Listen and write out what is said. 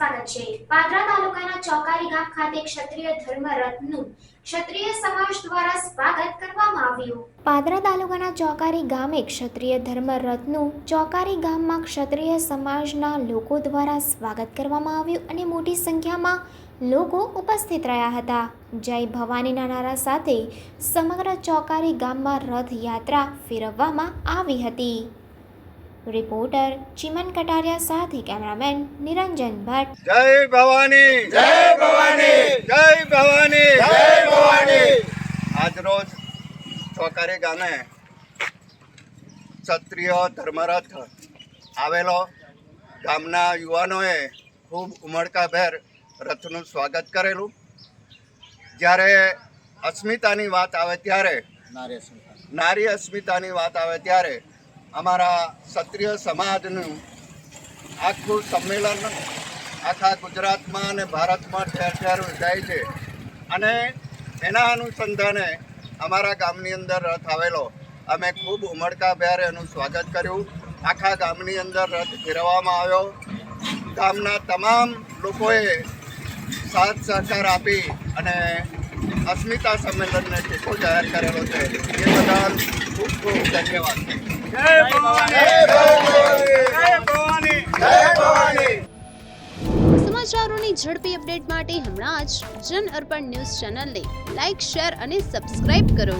સ્વાગત છે। પાદરા તાલુકાના ચોકારી ગામ ખાતે ક્ષત્રિય ધર્મ રથનું ક્ષત્રિય સમાજ દ્વારા સ્વાગત કરવામાં આવ્યું। પાદરા તાલુકાના ચોકારી ગામે ક્ષત્રિય ધર્મ રથનું ચોકારી ગામમાં ક્ષત્રિય સમાજના લોકો દ્વારા સ્વાગત કરવામાં આવ્યું અને મોટી સંખ્યામાં લોકો ઉપસ્થિત રહ્યા હતા। જય ભવાનીના નારા સાથે સમગ્ર ચોકારી ગામમાં રથયાત્રા ફેરવવામાં આવી હતી। रिपोर्टर चिमन कटारिया साथ ही कैमरामैन निरंजन भट्ट। जय भवानी जय भवानी जय भवानी जय भवानी। आज रोज ચોકારી ગામે ક્ષત્રિય ધર્મરથ આવેલો ગામના યુવાનોએ ખૂબ ઉમળકાભેર રથનું સ્વાગત કરેલું। જ્યારે અસ્મિતાની વાત આવે ત્યારે નારી અસ્મિતાની વાત આવે ત્યારે અમારા ક્ષત્રિય સમાજનું આખું સંમેલન આખા ગુજરાતમાં અને ભારતમાં ઠેર ઠેર યોજાય છે અને એના અનુસંધાને અમારા ગામની અંદર રથ આવેલો અમે ખૂબ ઉમળકાભેર એનું સ્વાગત કર્યું। આખા ગામની અંદર રથ ફેરવવામાં આવ્યો। ગામના તમામ લોકોએ સાથ સહકાર આપી અને અસ્મિતા સંમેલનને ટેકો જાહેર કરેલો છે। એ બદલ ખૂબ ખૂબ ધન્યવાદ। જય ભવાની જય ભવાની જય ભવાની। સમાચારોની ઝડપી અપડેટ માટે હમણાં જ જન અર્પણ ન્યૂઝ ચેનલને લાઇક, શેર અને સબસ્ક્રાઇબ કરો।